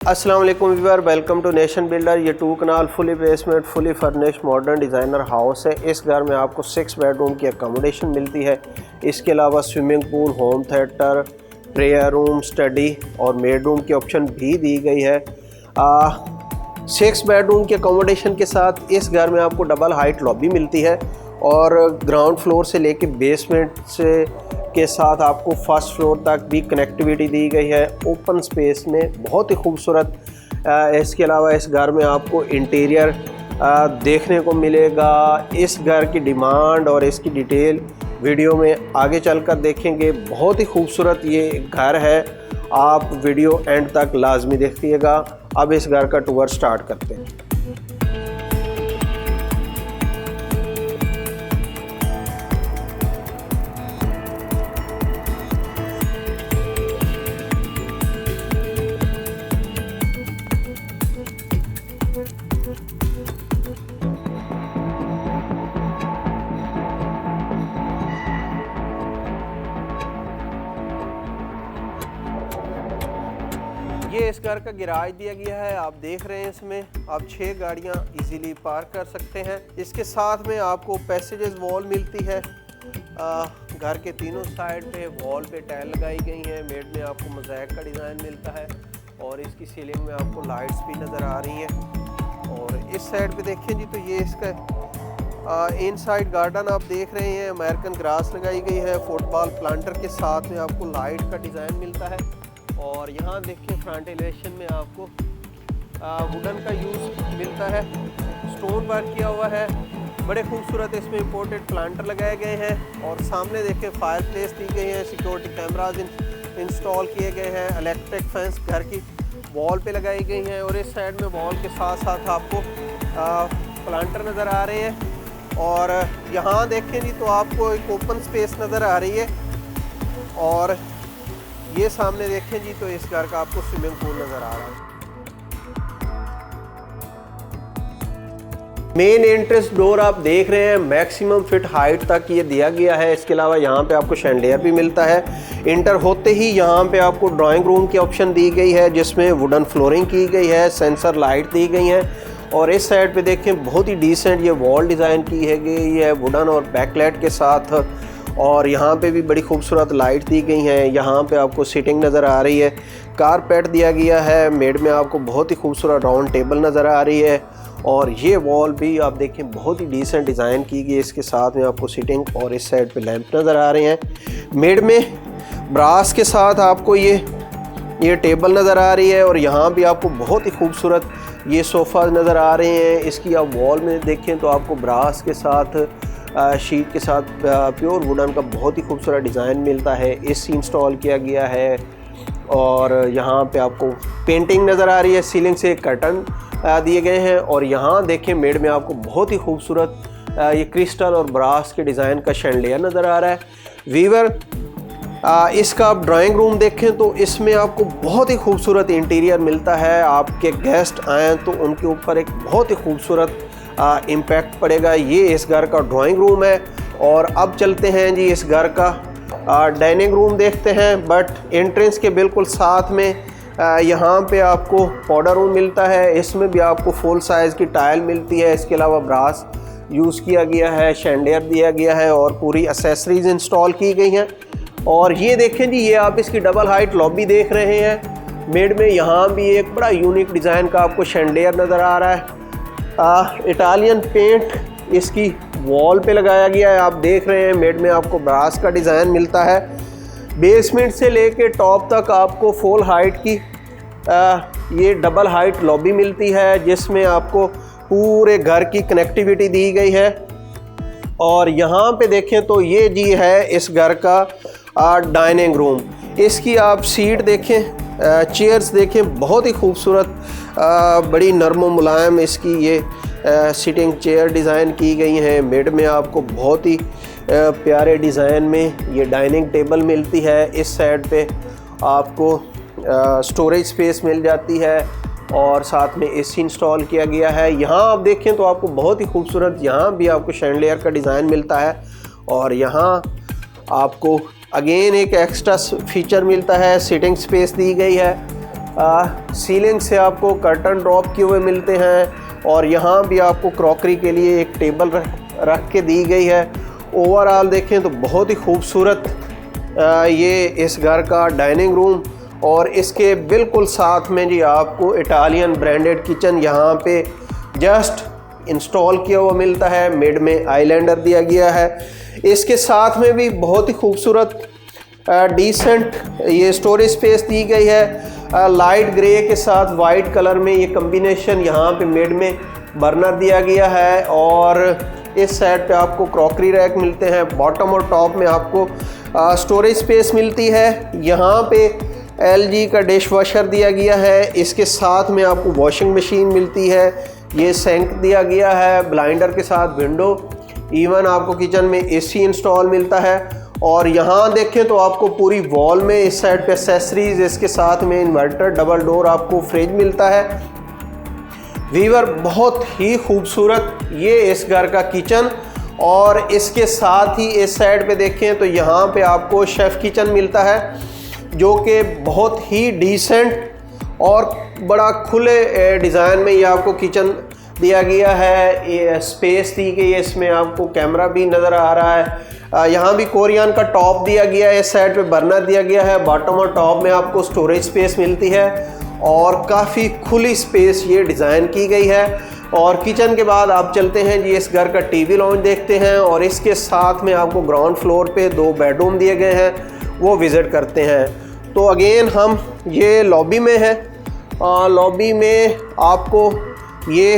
अस्सलाम वालेकुम viewer, welcome to Nation Builder. ये 2 kanal fully basement fully furnished modern designer house है। इस घर में आपको 6 बेडरूम की अकोमोडेशन मिलती है। इसके अलावा swimming pool, home theatre, prayer room, study और मेड रूम की ऑप्शन भी दी गई है। 6 बेडरूम की अकोमोडेशन के साथ इस घर में आपको डबल हाइट लॉबी मिलती है और ग्राउंड फ्लोर से लेके बेसमेंट से के साथ आपको फर्स्ट फ्लोर तक भी कनेक्टिविटी दी गई है ओपन स्पेस में, बहुत ही खूबसूरत। इसके अलावा इस घर में आपको इंटीरियर देखने को मिलेगा। इस घर की डिमांड और इसकी डिटेल वीडियो में आगे चलकर देखेंगे। बहुत ही खूबसूरत ये घर है, आप वीडियो एंड तक लाजमी देखिएगा। अब इस घर का टूर स्टार्ट करते हैं। ये इस घर का गैराज दिया गया है, आप देख रहे हैं। इसमें आप 6 गाड़ियां इजीली पार्क कर सकते हैं। इसके साथ में आपको पैसेजेस वॉल मिलती है। घर के तीनों साइड पे वॉल पे टाइल लगाई गई हैं। मेड में आपको मोज़ैक का डिज़ाइन मिलता है और इसकी सीलिंग में आपको लाइट्स भी नज़र आ रही हैं। और इस साइड पे देखें जी, तो ये इसका इनसाइड गार्डन आप देख रहे हैं। अमेरिकन ग्रास लगाई गई है, फुटबॉल प्लांटर के साथ में आपको लाइट का डिज़ाइन मिलता है। और यहाँ देखिए फ्रंट एलिवेशन में आपको वुडन का यूज़ मिलता है, स्टोन वर्क किया हुआ है। बड़े खूबसूरत इसमें इंपोर्टेड प्लांटर लगाए गए हैं। और सामने देखिए फायर प्लेस दी गई है, सिक्योरिटी कैमराज इंस्टॉल किए गए हैं। इलेक्ट्रिक फैंस घर की वॉल पे लगाई गई हैं। और इस साइड में वॉल के साथ साथ आपको प्लांटर नज़र आ रहे हैं। और यहाँ देखें जी, तो आपको एक ओपन स्पेस नज़र आ रही है। और ये सामने देखें जी, तो इस घर का आपको स्विमिंग पूल नज़र आ रहा है। मेन एंट्रेंस डोर आप देख रहे हैं, मैक्सिमम फिट हाइट तक ये दिया गया है। इसके अलावा यहाँ पे आपको शैंडियर भी मिलता है। इंटर होते ही यहाँ पे आपको ड्राइंग रूम की ऑप्शन दी गई है, जिसमें वुडन फ्लोरिंग की गई है, सेंसर लाइट दी गई हैं। और इस साइड पे देखें, बहुत ही डिसेंट ये वॉल डिज़ाइन की है गई है वुडन और बैकलाइट के साथ। और यहाँ पे भी बड़ी खूबसूरत लाइट दी गई हैं। यहाँ पे आपको सीटिंग नज़र आ रही है, कारपेट दिया गया है। मेड में आपको बहुत ही खूबसूरत राउंड टेबल नज़र आ रही है। और ये वॉल भी आप देखें, बहुत ही डिसेंट डिज़ाइन की गई है। इसके साथ में आपको सीटिंग और इस साइड पे लैंप नज़र आ रहे हैं। मेड में ब्रास के साथ आपको ये टेबल नज़र आ रही है। और यहाँ भी आपको बहुत ही खूबसूरत ये सोफ़ा नज़र आ रहे हैं। इसकी आप वॉल में देखें तो आपको ब्रास के साथ शीट के साथ प्योर वुडन का बहुत ही खूबसूरत डिज़ाइन मिलता है। एसी इंस्टॉल किया गया है। और यहाँ पे आपको पेंटिंग नज़र आ रही है, सीलिंग से कर्टन दिए गए हैं। और यहाँ देखें, मेड में आपको बहुत ही खूबसूरत ये क्रिस्टल और ब्रास के डिज़ाइन का शैंडिलियर नज़र आ रहा है। वीवर इसका आप ड्राइंग रूम देखें तो इसमें आपको बहुत ही खूबसूरत इंटीरियर मिलता है। आपके गेस्ट आएँ तो उनके ऊपर एक बहुत ही खूबसूरत इम्पैक्ट पड़ेगा। ये इस घर का ड्राइंग रूम है। और अब चलते हैं जी इस घर का डाइनिंग रूम देखते हैं। बट एंट्रेंस के बिल्कुल साथ में यहाँ पे आपको पाउडर रूम मिलता है। इसमें भी आपको फुल साइज़ की टाइल मिलती है। इसके अलावा ब्रास यूज़ किया गया है, शैंडियर दिया गया है और पूरी एसेसरीज इंस्टॉल की गई हैं। और ये देखें जी, ये आप इसकी डबल हाइट लॉबी देख रहे हैं। मेड में यहाँ भी एक बड़ा यूनिक डिज़ाइन का आपको शैंडियर नज़र आ रहा है। इटालियन पेंट इसकी वॉल पे लगाया गया है, आप देख रहे हैं। मेड में आपको ब्रास का डिज़ाइन मिलता है। बेसमेंट से लेके टॉप तक आपको फुल हाइट की ये डबल हाइट लॉबी मिलती है, जिसमें आपको पूरे घर की कनेक्टिविटी दी गई है। और यहाँ पे देखें तो ये जी है इस घर का डाइनिंग रूम। इसकी आप सीट देखें, चेयर्स देखें, बहुत ही खूबसूरत बड़ी नरम मुलायम इसकी ये सीटिंग चेयर डिज़ाइन की गई हैं। मेड में आपको बहुत ही प्यारे डिज़ाइन में ये डाइनिंग टेबल मिलती है। इस साइड पे आपको स्टोरेज स्पेस मिल जाती है और साथ में एसी इंस्टॉल किया गया है। यहाँ आप देखें तो आपको बहुत ही खूबसूरत यहाँ भी आपको शैंडिलियर का डिज़ाइन मिलता है। और यहाँ आपको अगेन एक एक्स्ट्रा फीचर मिलता है, सिटिंग स्पेस दी गई है। सीलिंग से आपको कर्टन ड्रॉप किए हुए मिलते हैं और यहाँ भी आपको क्रॉकरी के लिए एक टेबल रख के दी गई है। ओवरऑल देखें तो बहुत ही खूबसूरत ये इस घर का डाइनिंग रूम और इसके बिल्कुल साथ में जी आपको इटालियन ब्रांडेड किचन यहाँ पे जस्ट इंस्टॉल किया हुआ मिलता है। मिड में आइलैंडर दिया गया है। इसके साथ में भी बहुत ही खूबसूरत डिसेंट ये स्टोरेज स्पेस दी गई है। लाइट ग्रे के साथ वाइट कलर में ये कम्बिनेशन यहाँ पे मिड में बर्नर दिया गया है और इस साइड पे आपको क्रॉकरी रैक मिलते हैं। बॉटम और टॉप में आपको स्टोरेज स्पेस मिलती है। यहाँ पे LG का डिश वॉशर दिया गया है। इसके साथ में आपको वॉशिंग मशीन मिलती है। ये सेंक दिया गया है ब्लाइंडर के साथ, विंडो, इवन आपको किचन में AC इंस्टॉल मिलता है। और यहाँ देखें तो आपको पूरी वॉल में इस साइड पे एक्सेसरीज, इसके साथ में इन्वर्टर, डबल डोर आपको फ्रिज मिलता है। वीवर बहुत ही खूबसूरत ये इस घर का किचन। और इसके साथ ही इस साइड पे देखें तो यहाँ पे आपको शेफ़ किचन मिलता है जो कि बहुत ही डिसेंट और बड़ा खुले डिज़ाइन में ये आपको किचन दिया गया है। ये स्पेस दी गई है, इसमें आपको कैमरा भी नज़र आ रहा है। यहाँ भी कोरियन का टॉप दिया गया है। इस साइड पे बर्नर दिया गया है। बॉटम और टॉप में आपको स्टोरेज स्पेस मिलती है और काफ़ी खुली स्पेस ये डिज़ाइन की गई है। और किचन के बाद आप चलते हैं जी इस घर का TV लॉन्च देखते हैं और इसके साथ में आपको ग्राउंड फ्लोर पे 2 बेडरूम दिए गए हैं, वो विज़िट करते हैं। तो अगेन हम ये लॉबी में हैं। लॉबी में आपको ये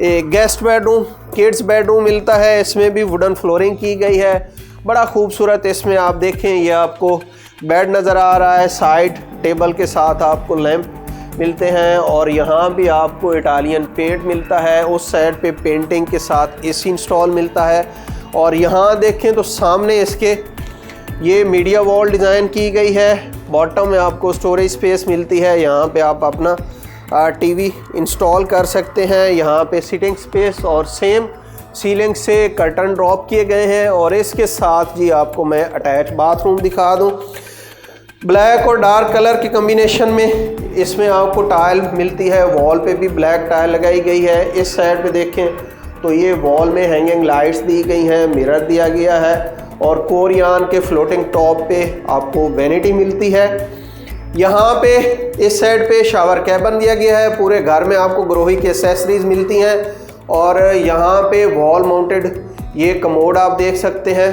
एक गेस्ट बेडरूम, किड्स बेडरूम मिलता है। इसमें भी वुडन फ्लोरिंग की गई है, बड़ा खूबसूरत। इसमें आप देखें ये आपको बेड नज़र आ रहा है, साइड टेबल के साथ आपको लैंप मिलते हैं और यहाँ भी आपको इटालियन पेंट मिलता है। उस साइड पे पेंटिंग के साथ AC इंस्टॉल मिलता है। और यहाँ देखें तो सामने इसके ये मीडिया वॉल डिज़ाइन की गई है। बॉटम में आपको स्टोरेज स्पेस मिलती है, यहाँ पे आप अपना TV इंस्टॉल कर सकते हैं। यहाँ पे सिटिंग स्पेस और सेम सीलिंग से कर्टन ड्रॉप किए गए हैं। और इसके साथ जी आपको मैं अटैच बाथरूम दिखा दूँ। ब्लैक और डार्क कलर के कम्बिनेशन में इसमें आपको टाइल मिलती है। वॉल पे भी ब्लैक टाइल लगाई गई है। इस साइड पे देखें तो ये वॉल में हैंगिंग लाइट्स दी गई हैं, मिरर दिया गया है और कोरियन के फ्लोटिंग टॉप पे आपको वैनिटी मिलती है। यहाँ पे इस साइड पे शावर कैबिन दिया गया है। पूरे घर में आपको ग्रोही की एक्सेसरीज मिलती हैं। और यहाँ पे वॉल माउंटेड ये कमोड आप देख सकते हैं।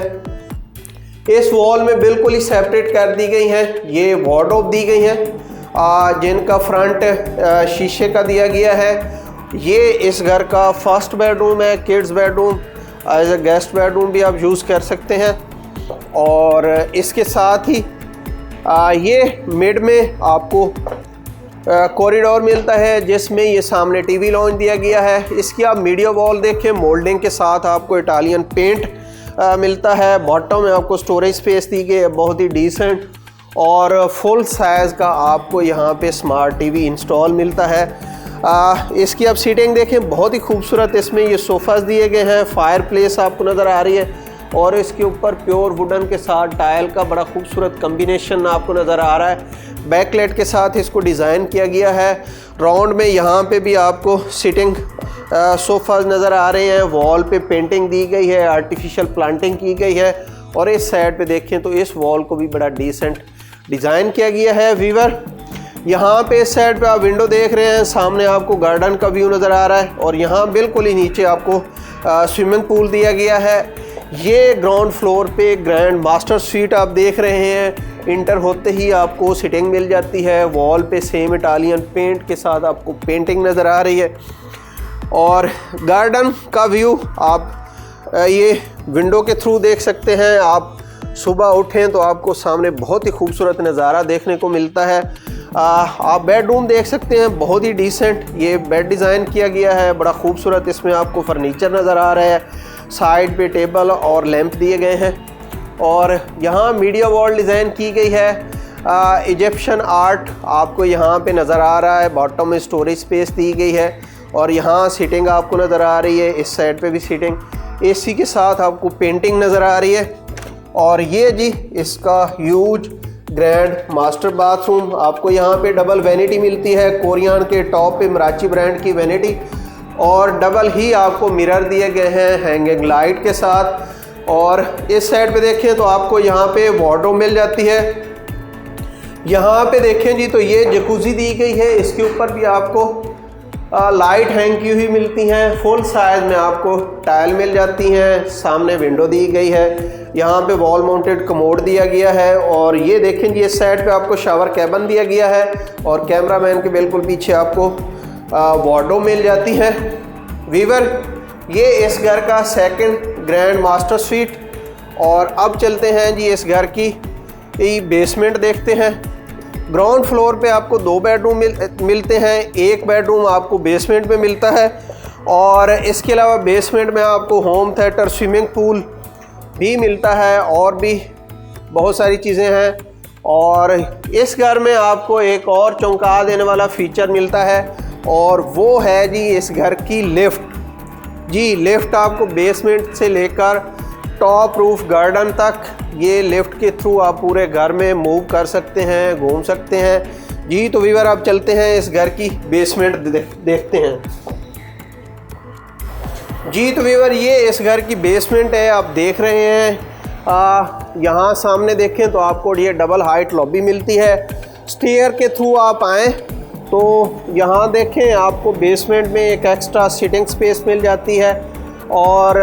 इस वॉल में बिल्कुल ही सेपरेट कर दी गई हैं ये वार्डरोब दी गई हैं जिनका फ्रंट शीशे का दिया गया है। ये इस घर का फर्स्ट बेडरूम है, kids bedroom, as a guest bedroom भी आप यूज़ कर सकते हैं। और इसके साथ ही ये मिड में आपको कॉरिडोर मिलता है जिसमें ये सामने TV लॉन्च दिया गया है। इसकी आप मीडिया वॉल देखें, मोल्डिंग के साथ आपको इटालियन पेंट मिलता है। बॉटम में आपको स्टोरेज स्पेस दी गई है, बहुत ही डिसेंट और फुल साइज़ का आपको यहाँ पे स्मार्ट TV इंस्टॉल मिलता है। इसकी आप सीटिंग देखें, बहुत ही खूबसूरत। इसमें ये सोफ़ास दिए गए हैं, फायर प्लेस आपको नज़र आ रही है और इसके ऊपर प्योर वुडन के साथ टाइल का बड़ा खूबसूरत कम्बिनेशन आपको नज़र आ रहा है। बैकलाइट के साथ इसको डिज़ाइन किया गया है। राउंड में यहाँ पे भी आपको सिटिंग सोफ़ा नज़र आ रहे हैं। वॉल पे पेंटिंग दी गई है, आर्टिफिशियल प्लांटिंग की गई है। और इस साइड पे देखें तो इस वॉल को भी बड़ा डिसेंट डिज़ाइन किया गया है। वीवर यहाँ पे इस साइड पे आप विंडो देख रहे हैं, सामने आपको गार्डन का व्यू नज़र आ रहा है और यहाँ बिल्कुल ही नीचे आपको स्विमिंग पूल दिया गया है। ये ग्राउंड फ्लोर पे ग्रैंड मास्टर स्वीट आप देख रहे हैं। इंटर होते ही आपको सिटिंग मिल जाती है। वॉल पे सेम इटालियन पेंट के साथ आपको पेंटिंग नज़र आ रही है। और गार्डन का व्यू आप ये विंडो के थ्रू देख सकते हैं। आप सुबह उठें तो आपको सामने बहुत ही खूबसूरत नज़ारा देखने को मिलता है। आप बेडरूम देख सकते हैं, बहुत ही डिसेंट ये बेड डिज़ाइन किया गया है, बड़ा खूबसूरत। इसमें आपको फर्नीचर नज़र आ रहा है, साइड पे टेबल और लैंप दिए गए हैं। और यहाँ मीडिया वॉल डिज़ाइन की गई है। इजिप्शियन आर्ट आपको यहाँ पे नज़र आ रहा है। बॉटम में स्टोरेज स्पेस दी गई है और यहाँ सीटिंग आपको नज़र आ रही है। इस साइड पे भी सीटिंग, AC के साथ आपको पेंटिंग नज़र आ रही है। और ये जी इसका ह्यूज ग्रैंड मास्टर बाथरूम। आपको यहाँ पे डबल वैनिटी मिलती है, कोरियन के टॉप पे मराची ब्रांड की वैनिटी, और डबल ही आपको मिरर दिए गए हैं हैंगिंग लाइट के साथ। और इस साइड पे देखें तो आपको यहाँ पे वार्डरोब मिल जाती है। यहाँ पे देखें जी तो ये जकूज़ी दी गई है, इसके ऊपर भी आपको लाइट हैंग की हुई मिलती हैं। फुल साइज में आपको टाइल मिल जाती हैं। सामने विंडो दी गई है, यहाँ पे वॉल माउंटेड कमोड दिया गया है। और ये देखें जी इस साइड पे आपको शावर कैबिन दिया गया है, और कैमरामैन के बिल्कुल पीछे आपको वार्डरोब मिल जाती है। वीवर ये इस घर का सेकंड ग्रैंड मास्टर स्वीट। और अब चलते हैं जी इस घर की बेसमेंट देखते हैं। ग्राउंड फ्लोर पे आपको 2 बेडरूम मिलते हैं, एक बेडरूम आपको बेसमेंट में मिलता है। और इसके अलावा बेसमेंट में आपको होम थिएटर, स्विमिंग पूल भी मिलता है, और भी बहुत सारी चीज़ें हैं। और इस घर में आपको एक और चौंका देने वाला फीचर मिलता है, और वो है जी इस घर की लिफ्ट। जी लिफ्ट आपको बेसमेंट से लेकर टॉप रूफ गार्डन तक, ये लिफ्ट के थ्रू आप पूरे घर में मूव कर सकते हैं, घूम सकते हैं। जी तो व्यूअर आप चलते हैं इस घर की बेसमेंट देखते हैं। जी तो व्यूअर ये इस घर की बेसमेंट है, आप देख रहे हैं। यहाँ सामने देखें तो आपको ये डबल हाइट लॉबी मिलती है। स्टेयर के थ्रू आप आएँ तो यहाँ देखें आपको बेसमेंट में एक एक्स्ट्रा सिटिंग स्पेस मिल जाती है, और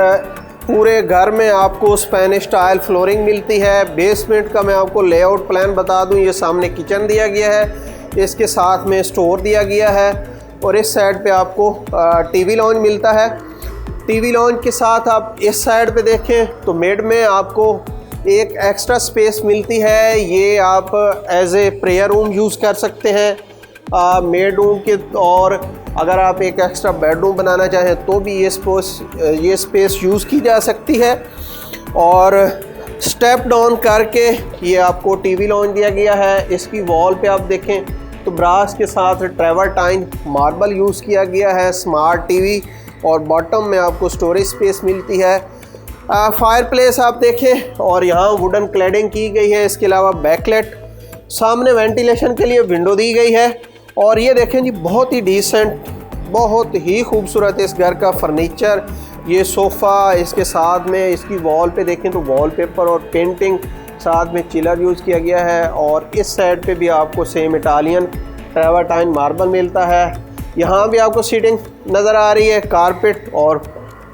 पूरे घर में आपको स्पेनिश टाइल फ्लोरिंग मिलती है। बेसमेंट का मैं आपको लेआउट प्लान बता दूं, ये सामने किचन दिया गया है, इसके साथ में स्टोर दिया गया है, और इस साइड पे आपको टीवी लॉन्ज मिलता है। टीवी लॉन्ज के साथ आप इस साइड पे देखें तो मिड में आपको एक एक्स्ट्रा स्पेस मिलती है, ये आप as a prayer room use कर सकते हैं मेड रूम के। और अगर आप एक एक्स्ट्रा बेडरूम बनाना चाहें तो भी ये स्पेस यूज़ की जा सकती है। और स्टेप डाउन करके ये आपको टीवी लॉन्ज दिया गया है। इसकी वॉल पे आप देखें तो ब्रास के साथ ट्रेवरटाइन मार्बल यूज़ किया गया है, स्मार्ट टीवी, और बॉटम में आपको स्टोरेज स्पेस मिलती है। फायर प्लेस आप देखें, और यहाँ वुडन क्लैडिंग की गई है। इसके अलावा बैकलेट, सामने वेंटिलेशन के लिए विंडो दी गई है। और ये देखें जी बहुत ही डिसेंट, बहुत ही खूबसूरत इस घर का फर्नीचर। ये सोफ़ा, इसके साथ में इसकी वॉल पे देखें तो वॉलपेपर और पेंटिंग, साथ में चिलर यूज़ किया गया है। और इस साइड पे भी आपको सेम इटालियन ट्रेवरटाइन मार्बल मिलता है। यहाँ भी आपको सीटिंग नज़र आ रही है, कारपेट, और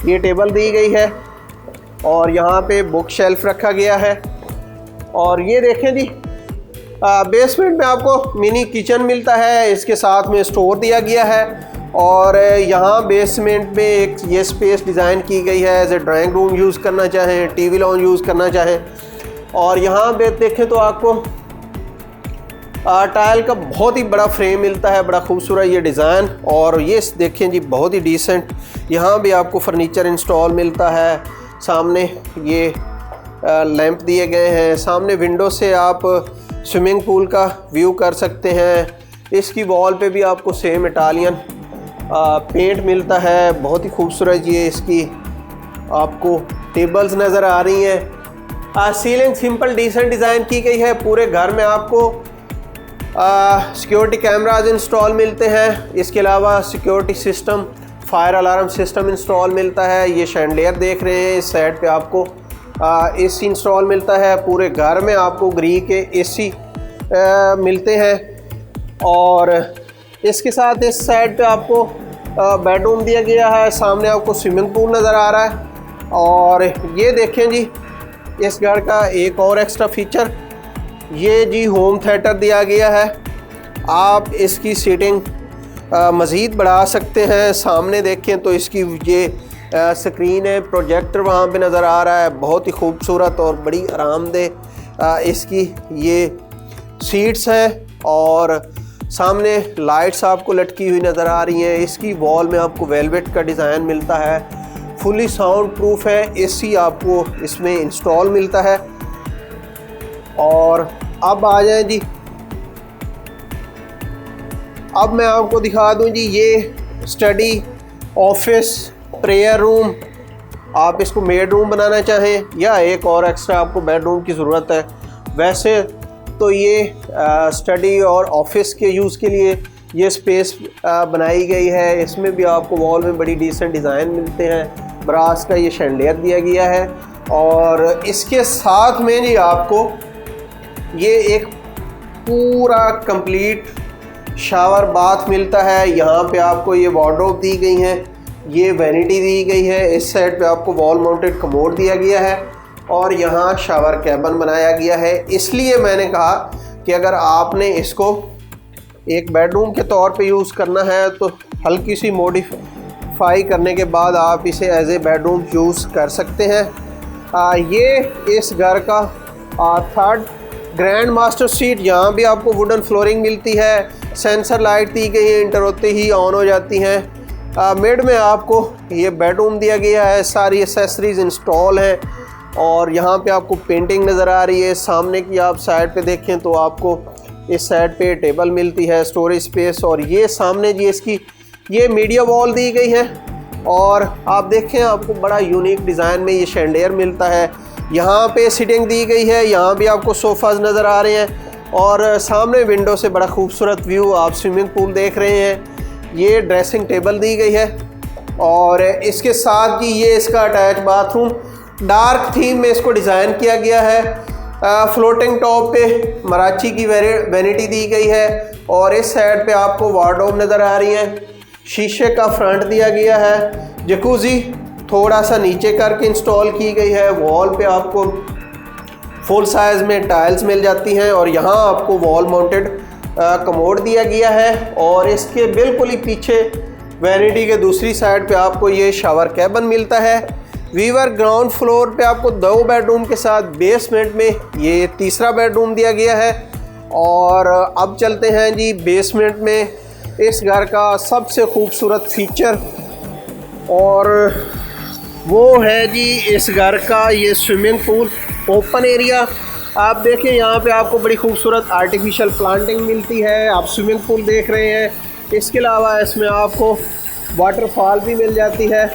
ये टेबल दी गई है, और यहाँ पे बुक शेल्फ रखा गया है। और ये देखें जी बेसमेंट में आपको मिनी किचन मिलता है, इसके साथ में स्टोर दिया गया है। और यहाँ बेसमेंट में एक ये स्पेस डिज़ाइन की गई है, as a drawing room use करना चाहें, टीवी लॉन्ज यूज़ करना चाहें। और यहाँ पे देखें तो आपको टाइल का बहुत ही बड़ा फ्रेम मिलता है, बड़ा खूबसूरत ये डिज़ाइन। और ये देखें जी बहुत ही डिसेंट, यहाँ भी आपको फर्नीचर इंस्टॉल मिलता है। सामने ये लैंप दिए गए हैं, सामने विंडो से आप स्विमिंग पूल का व्यू कर सकते हैं। इसकी वॉल पे भी आपको सेम इटालियन पेंट मिलता है, बहुत ही खूबसूरत ये इसकी आपको टेबल्स नज़र आ रही हैं। सीलिंग सिंपल डिसेंट डिज़ाइन की गई है। पूरे घर में आपको सिक्योरिटी कैमराज इंस्टॉल मिलते हैं। इसके अलावा security system, fire alarm system install मिलता है। ये शैंडलियर देख रहे हैं, इस साइड पे आपको एसी इंस्टॉल मिलता है। पूरे घर में आपको ग्री के एसी मिलते हैं। और इसके साथ इस साइड पे आपको बेडरूम दिया गया है, सामने आपको स्विमिंग पूल नज़र आ रहा है। और ये देखें जी इस घर का एक और एक्स्ट्रा फीचर, ये जी होम थिएटर दिया गया है। आप इसकी सीटिंग मज़ीद बढ़ा सकते हैं। सामने देखें तो इसकी ये स्क्रीन है, प्रोजेक्टर वहाँ पे नज़र आ रहा है, बहुत ही खूबसूरत और बड़ी आरामदेह इसकी ये सीट्स हैं। और सामने लाइट्स आपको लटकी हुई नज़र आ रही हैं। इसकी वॉल में आपको वेलवेट का डिज़ाइन मिलता है, फुली साउंड प्रूफ है। एसी आपको इसमें इंस्टॉल मिलता है। और अब आ जाएं जी, अब मैं आपको दिखा दूं जी ये स्टडी, ऑफिस, प्रेयर रूम। आप इसको मेड रूम बनाना चाहें या एक और एक्स्ट्रा आपको बेडरूम की ज़रूरत है, वैसे तो ये स्टडी और ऑफिस के यूज़ के लिए ये स्पेस बनाई गई है। इसमें भी आपको वॉल में बड़ी डिसेंट डिज़ाइन मिलते हैं। ब्रास का ये शैंडियर दिया गया है और इसके साथ में जी आपको ये एक पूरा कंप्लीट शावर बाथ मिलता है। यहाँ पे आपको ये वार्डरोब दी गई हैं, ये वैनिटी दी गई है। इस साइड पे आपको वॉल माउंटेड कमोड दिया गया है और यहाँ शावर कैबिन बनाया गया है। इसलिए मैंने कहा कि अगर आपने इसको एक बेडरूम के तौर पे यूज़ करना है तो हल्की सी मॉडिफाई करने के बाद आप इसे एज ए बेडरूम यूज़ कर सकते हैं। ये इस घर का थर्ड ग्रैंड मास्टर स्वीट। यहाँ भी आपको वुडन फ्लोरिंग मिलती है, सेंसर लाइट दी गई है, इंटर होते ही ऑन हो जाती हैं। मिड में आपको ये बेडरूम दिया गया है, सारी एसेसरीज इंस्टॉल हैं और यहाँ पे आपको पेंटिंग नज़र आ रही है। सामने की आप साइड पे देखें तो आपको इस साइड पे टेबल मिलती है, स्टोरेज स्पेस, और ये सामने जी इसकी ये मीडिया वॉल दी गई है। और आप देखें आपको बड़ा यूनिक डिज़ाइन में ये शैंडियर मिलता है। यहाँ पे सीटिंग दी गई है, यहाँ भी आपको सोफ़ाज नज़र आ रहे हैं और सामने विंडो से बड़ा खूबसूरत व्यू आप स्विमिंग पूल देख रहे हैं। ये ड्रेसिंग टेबल दी गई है और इसके साथ जी ये इसका अटैच बाथरूम डार्क थीम में इसको डिज़ाइन किया गया है। फ्लोटिंग टॉप पे मराठी की वैनिटी दी गई है और इस साइड पे आपको वार्डरोब नज़र आ रही है। शीशे का फ्रंट दिया गया है। जकूज़ी थोड़ा सा नीचे करके इंस्टॉल की गई है। वॉल पे आपको फुल साइज़ में टाइल्स मिल जाती हैं और यहाँ आपको वॉल माउंटेड कमोड दिया गया है और इसके बिल्कुल ही पीछे वैनिटी के दूसरी साइड पे आपको ये शावर कैबिन मिलता है। वीवर ग्राउंड फ्लोर पे आपको 2 बेडरूम के साथ बेसमेंट में ये तीसरा बेडरूम दिया गया है। और अब चलते हैं जी बेसमेंट में इस घर का सबसे खूबसूरत फीचर, और वो है जी इस घर का ये स्विमिंग पूल ओपन एरिया। आप देखें यहाँ पे आपको बड़ी खूबसूरत आर्टिफिशियल प्लांटिंग मिलती है। आप स्विमिंग पूल देख रहे हैं, इसके अलावा इसमें आपको वाटरफॉल भी मिल जाती है।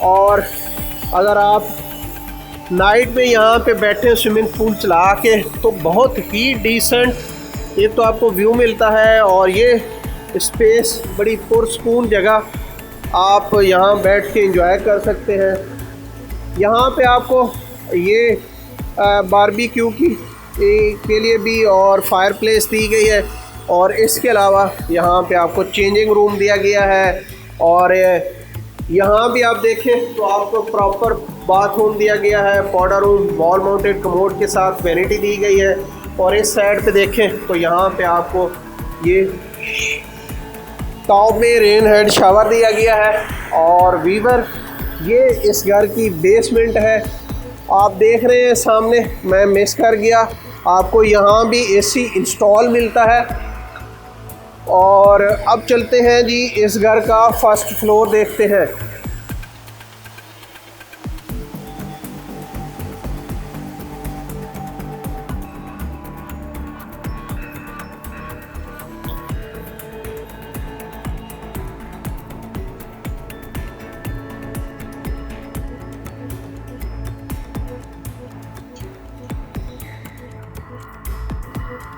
और अगर आप नाइट में यहाँ पे बैठे स्विमिंग पूल चला के तो बहुत ही डिसेंट एक तो आपको व्यू मिलता है और ये स्पेस बड़ी पुरसकून जगह आप यहाँ बैठ के एंजॉय कर सकते हैं। यहाँ पे आपको ये बारबेक्यू के लिए भी और फायर प्लेस दी गई है और इसके अलावा यहाँ पे आपको चेंजिंग रूम दिया गया है। और यहाँ भी आप देखें तो आपको प्रॉपर बाथरूम दिया गया है, powder room, wall mounted commode के साथ वैनिटी दी गई है। और इस साइड पे देखें तो यहाँ पे आपको ये टॉप में रेन हेड शावर दिया गया है। और वीवर ये इस घर की बेसमेंट है, आप देख रहे हैं सामने, मैं मिस कर गया, आपको यहाँ भी एसी इंस्टॉल मिलता है। और अब चलते हैं जी इस घर का फर्स्ट फ्लोर देखते हैं।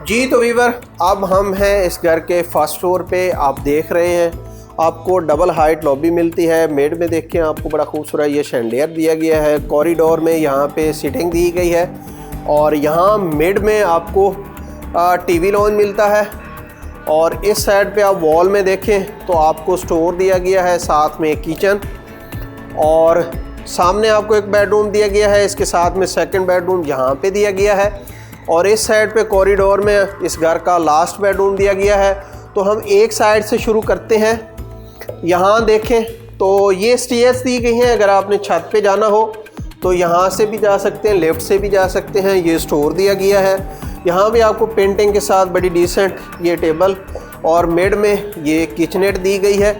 जी तो वीवर अब हम हैं इस घर के फर्स्ट फ्लोर पे। आप देख रहे हैं आपको डबल हाइट लॉबी मिलती है। मिड में देखें आपको बड़ा खूबसूरत ये शैंडियर दिया गया है। कॉरिडोर में यहाँ पे सीटिंग दी गई है और यहाँ मिड में आपको टीवी लॉन्च मिलता है। और इस साइड पे आप वॉल में देखें तो आपको स्टोर दिया गया है, साथ में किचन, और सामने आपको एक बेडरूम दिया गया है, इसके साथ में सेकंड बेडरूम यहाँ पे दिया गया है। और इस साइड पे कॉरिडोर में इस घर का लास्ट बेडरूम दिया गया है। तो हम एक साइड से शुरू करते हैं। यहाँ देखें तो ये स्टेयर्स दी गई हैं, अगर आपने छत पे जाना हो तो यहाँ से भी जा सकते हैं, लेफ़्ट से भी जा सकते हैं। ये स्टोर दिया गया है, यहाँ भी आपको पेंटिंग के साथ बड़ी डिसेंट ये टेबल, और मिड में ये किचनेट दी गई है।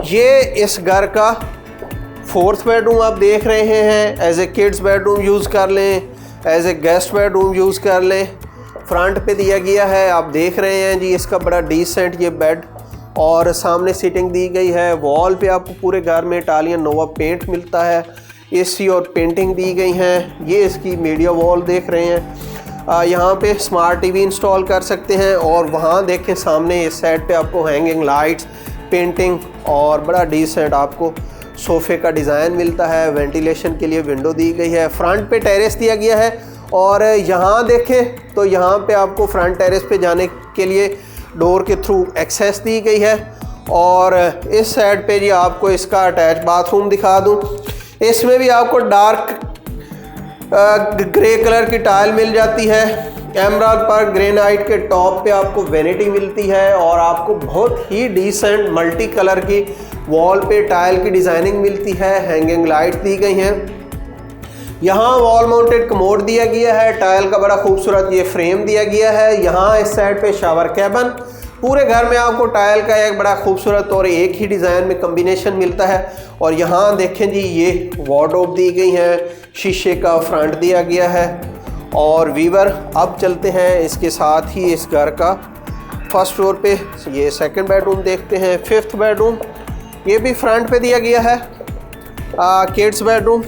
ये इस घर का फोर्थ बेडरूम आप देख रहे हैं। As a kids bedroom use कर लें, as a guest bedroom use कर लें। फ्रंट पे दिया गया है, आप देख रहे हैं जी इसका बड़ा डिसेंट ये बेड, और सामने सीटिंग दी गई है। वॉल पे आपको पूरे घर में इटालियन नोवा पेंट मिलता है, एसी और पेंटिंग दी गई हैं। ये इसकी मीडिया वॉल देख रहे हैं। यहाँ पे स्मार्ट टीवी इंस्टॉल कर सकते हैं। और वहाँ देखें सामने इस साइड पे आपको हैंगिंग लाइट्स, पेंटिंग और बड़ा डिसेंट आपको सोफ़े का डिज़ाइन मिलता है। वेंटिलेशन के लिए विंडो दी गई है। फ्रंट पे टेरेस दिया गया है और यहाँ देखें तो यहाँ पे आपको फ्रंट टेरेस पे जाने के लिए डोर के थ्रू एक्सेस दी गई है। और इस साइड पे जी आपको इसका अटैच बाथरूम दिखा दूँ। इसमें भी आपको डार्क ग्रे कलर की टाइल मिल जाती है। एमराल्ड पर ग्रेनाइट के टॉप पे आपको वैनिटी मिलती है और आपको बहुत ही डिसेंट मल्टी कलर की वॉल पे टाइल की डिज़ाइनिंग मिलती है। हैंगिंग लाइट दी गई हैं। यहाँ वॉल माउंटेड कमोड दिया गया है। टाइल का बड़ा खूबसूरत ये फ्रेम दिया गया है। यहाँ इस साइड पे शावर कैबिन। पूरे घर में आपको टाइल का एक बड़ा खूबसूरत और एक ही डिज़ाइन में कम्बिनेशन मिलता है। और यहाँ देखें जी ये वार्डरोब दी गई है, शीशे का फ्रंट दिया गया है। और वीवर अब चलते हैं इसके साथ ही इस घर का फर्स्ट फ्लोर पे। ये सेकंड बेडरूम देखते हैं। फिफ्थ बेडरूम ये भी फ्रंट पे दिया गया है। किड्स बेडरूम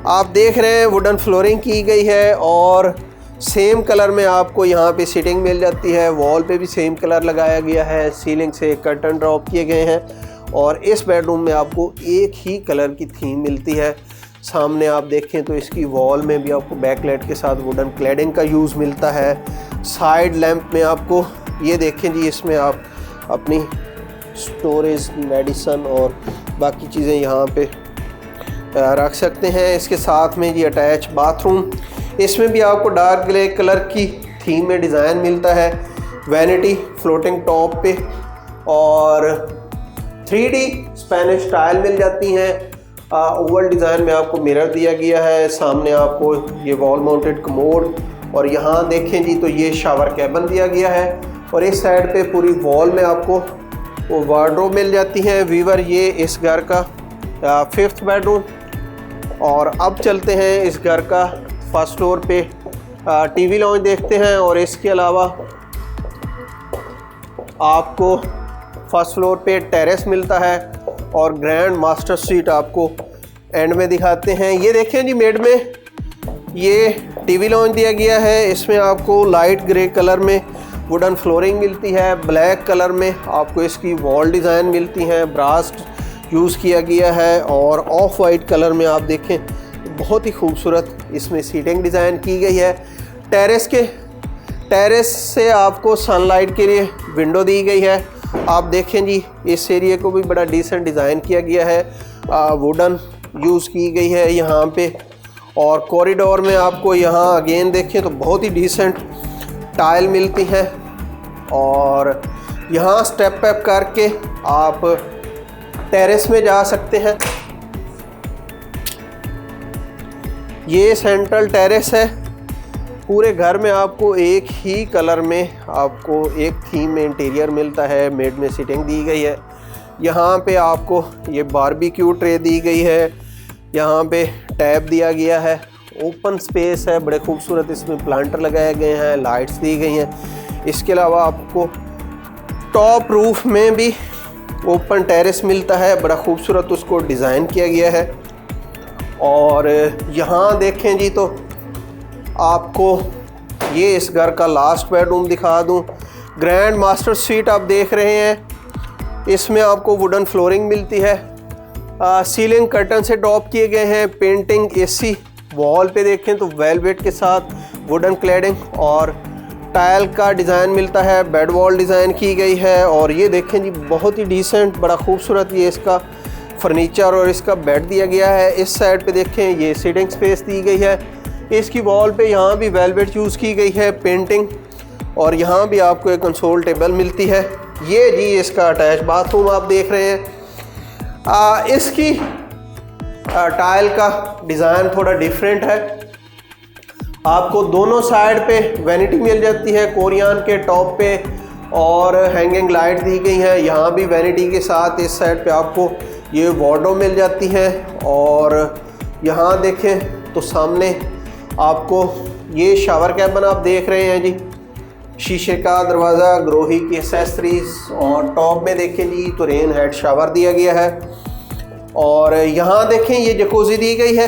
आप देख रहे हैं वुडन फ्लोरिंग की गई है और सेम कलर में आपको यहाँ पे सीटिंग मिल जाती है। वॉल पे भी सेम कलर लगाया गया है। सीलिंग से कर्टन ड्रॉप किए गए हैं और इस बेडरूम में आपको एक ही कलर की थीम मिलती है। सामने आप देखें तो इसकी वॉल में भी आपको बैकलाइट के साथ वुडन क्लैडिंग का यूज़ मिलता है। साइड लैंप में आपको ये देखें जी इसमें आप अपनी स्टोरेज, मेडिसन और बाकी चीज़ें यहाँ पे रख सकते हैं। इसके साथ में जी अटैच बाथरूम। इसमें भी आपको डार्क ग्रे कलर की थीम में डिज़ाइन मिलता है। वैनिटी फ्लोटिंग टॉप पे और 3D स्पेनिश टाइल मिल जाती हैं। ओवल डिज़ाइन में आपको मिरर दिया गया है। सामने आपको ये वॉल माउंटेड कमोड और यहाँ देखें जी तो ये शावर कैबिन दिया गया है। और इस साइड पे पूरी वॉल में आपको वो वार्डरोब मिल जाती है। वीवर ये इस घर का फिफ्थ बेडरूम। और अब चलते हैं इस घर का फर्स्ट फ्लोर पे टीवी लॉन्च देखते हैं। और इसके अलावा आपको फर्स्ट फ्लोर पे टेरेस मिलता है और ग्रैंड मास्टर स्वीट आपको एंड में दिखाते हैं। ये देखें जी मेड में ये टीवी लॉन्च दिया गया है। इसमें आपको लाइट ग्रे कलर में वुडन फ्लोरिंग मिलती है। ब्लैक कलर में आपको इसकी वॉल डिज़ाइन मिलती हैं। ब्रास यूज़ किया गया है और ऑफ वाइट कलर में आप देखें बहुत ही खूबसूरत इसमें सीटिंग डिज़ाइन की गई है। टेरेस से आपको सनलाइट के लिए विंडो दी गई है। आप देखें जी इस एरिया को भी बड़ा डिसेंट डिज़ाइन किया गया है। वुडन यूज़ की गई है यहाँ पे। और कॉरिडोर में आपको यहाँ अगेन देखें तो बहुत ही डिसेंट टाइल मिलती हैं। और यहाँ स्टेप अप करके आप टेरेस में जा सकते हैं। ये सेंट्रल टेरेस है। पूरे घर में आपको एक ही कलर में आपको एक थीम में इंटीरियर मिलता है। मेड में सीटिंग दी गई है। यहाँ पे आपको ये बारबेक्यू ट्रे दी गई है। यहाँ पे टैब दिया गया है। ओपन स्पेस है, बड़े खूबसूरत इसमें प्लांटर लगाए गए हैं, लाइट्स दी गई हैं। इसके अलावा आपको टॉप रूफ में भी ओपन टेरेस मिलता है। बड़ा खूबसूरत उसको डिज़ाइन किया गया है। और यहाँ देखें जी तो आपको ये इस घर का लास्ट बेडरूम दिखा दूँ। ग्रैंड मास्टर स्वीट आप देख रहे हैं। इसमें आपको वुडन फ्लोरिंग मिलती है। सीलिंग कर्टन से ड्रॉप किए गए हैं। पेंटिंग एसी वॉल पे देखें तो वेलवेट के साथ वुडन क्लैडिंग और टाइल का डिज़ाइन मिलता है। बेड वॉल डिज़ाइन की गई है। और ये देखें जी बहुत ही डिसेंट बड़ा खूबसूरत ये इसका फर्नीचर और इसका बेड दिया गया है। इस साइड पे देखें ये सीटिंग स्पेस दी गई है। इसकी वॉल पे यहाँ भी वेलवेट यूज़ की गई है, पेंटिंग। और यहाँ भी आपको एक कंसोल टेबल मिलती है। ये जी इसका अटैच बाथरूम आप देख रहे हैं। इसकी टाइल का डिज़ाइन थोड़ा डिफरेंट है। आपको दोनों साइड पे वैनिटी मिल जाती है कोरियन के टॉप पे और हैंगिंग लाइट दी गई है। यहाँ भी वैनिटी के साथ इस साइड पे आपको ये वार्डरोब मिल जाती है। और यहाँ देखें तो सामने आपको ये शावर कैबिन आप देख रहे हैं जी। शीशे का दरवाज़ा, ग्रोही की एसेसरीज और टॉप में देखें जी तो रेन हेड शावर दिया गया है। और यहाँ देखें ये जकूज़ी दी गई है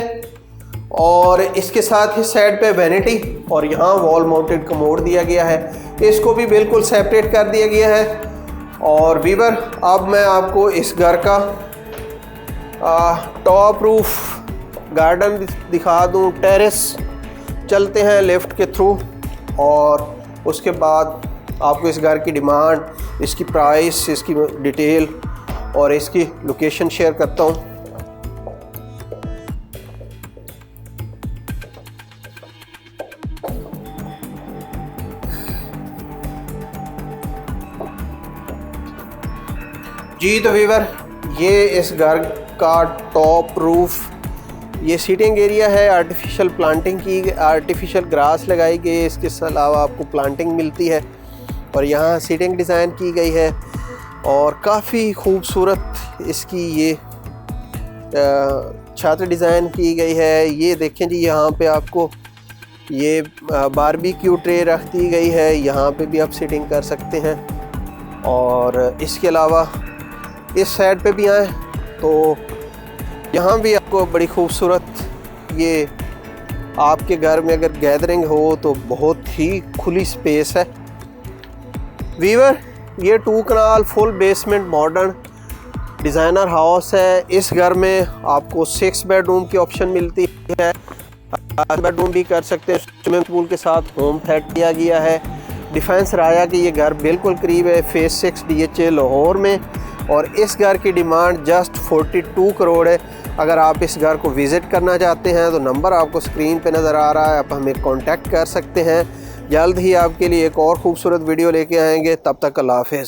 और इसके साथ ही साइड पे वैनिटी और यहाँ वॉल माउंटेड कमोड दिया गया है, इसको भी बिल्कुल सेपरेट कर दिया गया है। और वीवर अब मैं आपको इस घर का टॉप रूफ गार्डन दिखा दूँ, टेरेस। चलते हैं लिफ्ट के थ्रू और उसके बाद आपको इस घर की डिमांड, इसकी प्राइस, इसकी डिटेल और इसकी लोकेशन शेयर करता हूँ। जी तो वीवर, ये इस घर का टॉप रूफ, ये सीटिंग एरिया है। आर्टिफिशियल प्लांटिंग की, आर्टिफिशियल ग्रास लगाई गई है, इसके अलावा आपको प्लांटिंग मिलती है और यहाँ सीटिंग डिज़ाइन की गई है और काफ़ी खूबसूरत इसकी ये छत डिज़ाइन की गई है। ये देखें जी, यहाँ पे आपको ये बारबेक्यू ट्रे रख दी गई है, यहाँ पे भी आप सीटिंग कर सकते हैं। और इसके अलावा इस साइड पे भी आए तो यहाँ भी आपको बड़ी खूबसूरत, ये आपके घर में अगर गैदरिंग हो तो बहुत ही खुली स्पेस है। वीवर, ये 2 kanal full basement modern designer house है। इस घर में आपको 6 बेडरूम की ऑप्शन मिलती है, 5 बेडरूम भी कर सकते हैं। स्विमिंग पूल के साथ होम थिएटर किया गया है। डिफेंस राया कि ये घर बिल्कुल करीब है फेज़ 6 DHA लाहौर में और इस घर की डिमांड जस्ट 42 करोड़ है। अगर आप इस घर को विज़िट करना चाहते हैं तो नंबर आपको स्क्रीन पे नज़र आ रहा है, आप हमें कांटेक्ट कर सकते हैं। जल्द ही आपके लिए एक और ख़ूबसूरत वीडियो लेके आएंगे, तब तक अल्लाह हाफ़िज़।